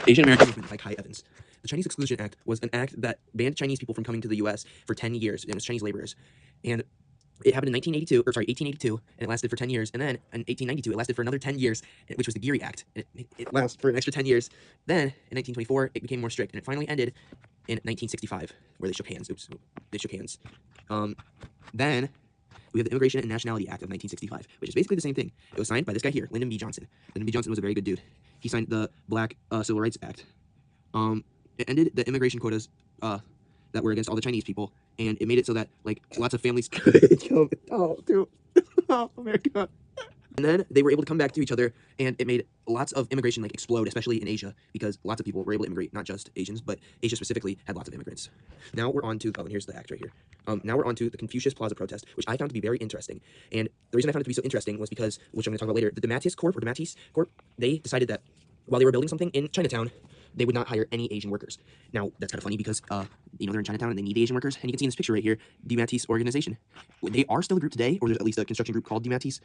Asian American Movement by Kai Evans. The Chinese Exclusion Act was an act that banned Chinese people from coming to the U.S. for 10 years, and it was Chinese laborers. And it happened in 1882, and it lasted for 10 years. And then in 1892, it lasted for another 10 years, which was the Geary Act. And it lasted for an extra 10 years. Then in 1924, it became more strict, and it finally ended in 1965, where they shook hands. Oops, they shook hands. Then we have the Immigration and Nationality Act of 1965, which is basically the same thing. It was signed by this guy here, Lyndon B. Johnson. Lyndon B. Johnson was a very good dude. He signed the Black Civil Rights Act. It ended the immigration quotas that were against all the Chinese people, and it made it so that like lots of families could come. Oh, dude, oh, America. And then they were able to come back to each other, and it made lots of immigration like explode, especially in Asia, because lots of people were able to immigrate, not just Asians, but Asia specifically had lots of immigrants. Now we're on to, and here's the act right here. Now we're on to the Confucius Plaza protest, which I found to be very interesting. And the reason I found it to be so interesting was because, which I'm going to talk about later, the DeMatteis Corp, they decided that while they were building something in Chinatown, they would not hire any Asian workers. Now, that's kind of funny because, they're in Chinatown and they need Asian workers. And you can see in this picture right here, DeMatteis organization. They are still a group today, or there's at least a construction group called DeMatteis.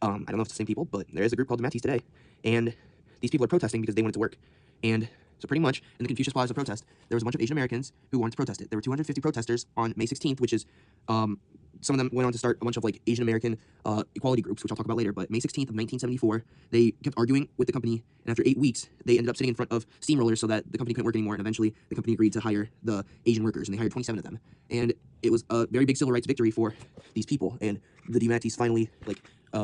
I don't know if it's the same people, but there is a group called DeMatteis today. And these people are protesting because they want it to work. And so pretty much, in the Confucius Plaza protest, there was a bunch of Asian Americans who wanted to protest it. There were 250 protesters on May 16th, which is, some of them went on to start a bunch of like Asian American equality groups, which I'll talk about later. But May 16th of 1974, they kept arguing with the company, and after 8 weeks, they ended up sitting in front of steamrollers so that the company couldn't work anymore. And eventually, the company agreed to hire the Asian workers, and they hired 27 of them. And it was a very big civil rights victory for these people, and the DeMatteis finally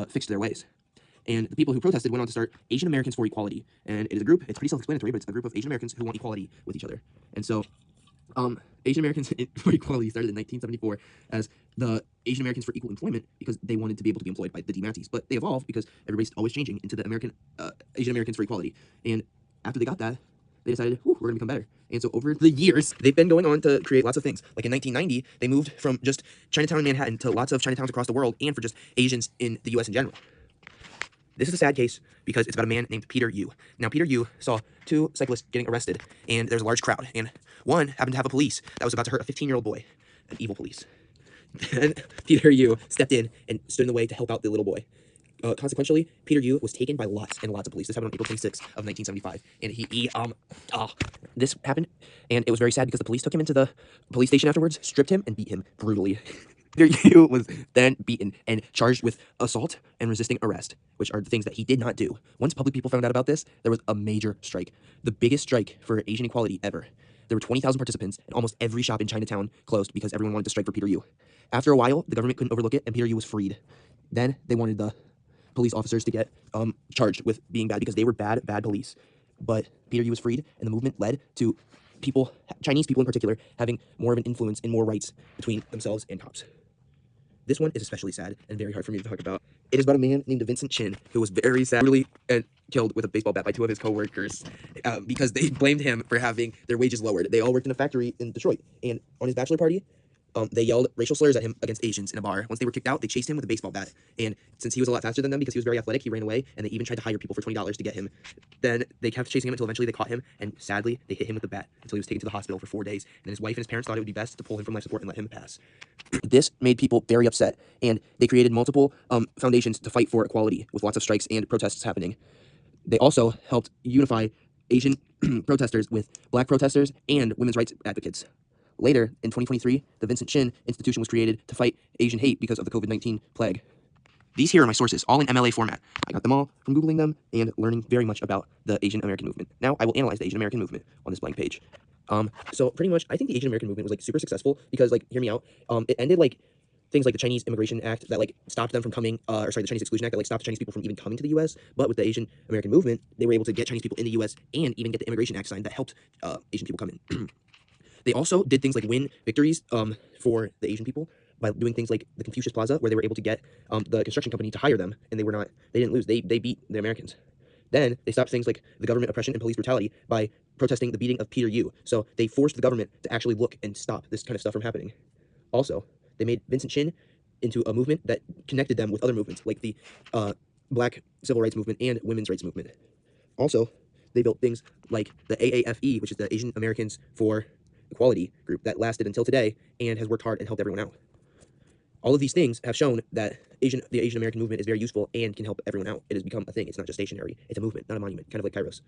fixed their ways. And the people who protested went on to start Asian Americans for Equality, and it is a group. It's pretty self-explanatory, but it's a group of Asian Americans who want equality with each other. And so Asian Americans for Equality started in 1974 as the Asian Americans for Equal Employment because they wanted to be able to be employed by the DeMatteis. But they evolved because everybody's always changing into the Asian Americans for Equality. And after they got that, they decided, we're going to become better. And so over the years, they've been going on to create lots of things. Like in 1990, they moved from just Chinatown and Manhattan to lots of Chinatowns across the world and for just Asians in the U.S. in general. This is a sad case because it's about a man named Peter Yu. Now, Peter Yu saw 2 cyclists getting arrested, and there's a large crowd, and one happened to have a police that was about to hurt a 15-year-old boy, an evil police. And Peter Yu stepped in and stood in the way to help out the little boy. Consequentially, Peter Yu was taken by lots and lots of police. This happened on April 26th of 1975, and this happened, and it was very sad because the police took him into the police station afterwards, stripped him, and beat him brutally. Peter Yu was then beaten and charged with assault and resisting arrest, which are the things that he did not do. Once public people found out about this, there was a major strike, the biggest strike for Asian equality ever. There were 20,000 participants, and almost every shop in Chinatown closed because everyone wanted to strike for Peter Yu. After a while, the government couldn't overlook it, and Peter Yu was freed. Then they wanted the police officers to get charged with being bad because they were bad police. But Peter Yu was freed, and the movement led to people, Chinese people in particular, having more of an influence and more rights between themselves and cops. This one is especially sad and very hard for me to talk about. It is about a man named Vincent Chin who was very sadly killed with a baseball bat by 2 of his co-workers because they blamed him for having their wages lowered. They all worked in a factory in Detroit, and on his bachelor party, they yelled racial slurs at him against Asians in a bar. Once they were kicked out, they chased him with a baseball bat. And since he was a lot faster than them because he was very athletic, he ran away, and they even tried to hire people for $20 to get him. Then they kept chasing him until eventually they caught him, and sadly, they hit him with the bat until he was taken to the hospital for 4 days. And his wife and his parents thought it would be best to pull him from life support and let him pass. This made people very upset, and they created multiple foundations to fight for equality with lots of strikes and protests happening. They also helped unify Asian protesters with Black protesters and women's rights advocates. Later, in 2023, the Vincent Chin Institution was created to fight Asian hate because of the COVID-19 plague. These here are my sources, all in MLA format. I got them all from Googling them and learning very much about the Asian American movement. Now, I will analyze the Asian American movement on this blank page. So pretty much, I think the Asian American movement was like super successful because, like, hear me out. It ended like things like the Chinese Immigration Act that like stopped them from coming, the Chinese Exclusion Act that like stopped Chinese people from even coming to the U.S. But with the Asian American movement, they were able to get Chinese people in the U.S. and even get the Immigration Act signed that helped Asian people come in. They also did things like win victories for the Asian people by doing things like the Confucius Plaza, where they were able to get the construction company to hire them, and they didn't lose. They beat the Americans. Then they stopped things like the government oppression and police brutality by protesting the beating of Peter Yu. So they forced the government to actually look and stop this kind of stuff from happening. Also, they made Vincent Chin into a movement that connected them with other movements, like the Black Civil Rights Movement and Women's Rights Movement. Also, they built things like the AAFE, which is the Asian Americans for Equality group that lasted until today and has worked hard and helped everyone out. All of these things have shown that the Asian American movement is very useful and can help everyone out. It has become a thing. It's not just stationary. It's a movement, not a monument, kind of like Kairos.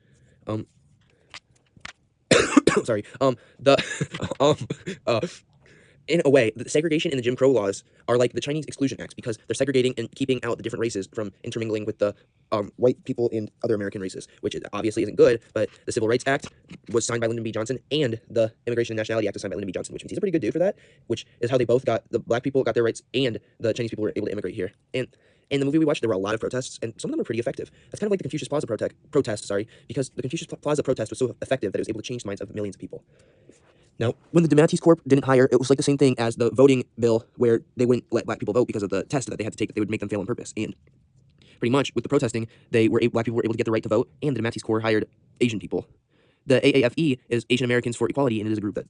sorry. The um uh in a way, the segregation in the Jim Crow laws are like the Chinese Exclusion Acts because they're segregating and keeping out the different races from intermingling with the white people and other American races, which obviously isn't good. But the Civil Rights Act was signed by Lyndon B. Johnson, and the Immigration and Nationality Act was signed by Lyndon B. Johnson, which means he's a pretty good dude for that. Which is how they both got the black people got their rights, and the Chinese people were able to immigrate here. And in the movie we watched, there were a lot of protests, and some of them were pretty effective. That's kind of like the Confucius Plaza protest, sorry, because the Confucius Plaza protest was so effective that it was able to change the minds of millions of people. Now, when the DeMatteis Corp didn't hire, it was like the same thing as the voting bill where they wouldn't let black people vote because of the test that they had to take that they would make them fail on purpose. And pretty much with the protesting, black people were able to get the right to vote, and the DeMatteis Corps hired Asian people. The AAFE is Asian Americans for Equality, and it is a group that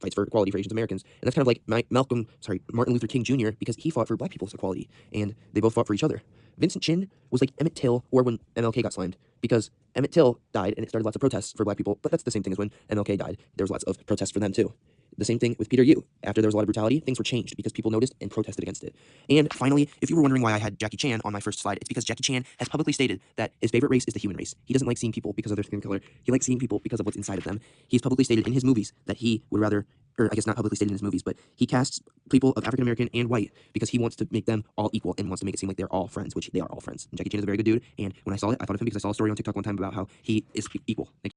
fights for equality for Asian Americans. And that's kind of like Martin Luther King Jr., because he fought for black people's equality, and they both fought for each other. Vincent Chin was like Emmett Till, or when MLK got slimed, because Emmett Till died, and it started lots of protests for black people, but that's the same thing as when MLK died. There was lots of protests for them, too. The same thing with Peter Yu. After there was a lot of brutality, things were changed because people noticed and protested against it. And finally, if you were wondering why I had Jackie Chan on my first slide, it's because Jackie Chan has publicly stated that his favorite race is the human race. He doesn't like seeing people because of their skin color. He likes seeing people because of what's inside of them. He's publicly stated in his movies that he would rather, or I guess not publicly stated in his movies, but he casts people of African American and white because he wants to make them all equal and wants to make it seem like they're all friends, which they are all friends. And Jackie Chan is a very good dude, and when I saw it, I thought of him because I saw a story on TikTok one time about how he is equal. Thank you.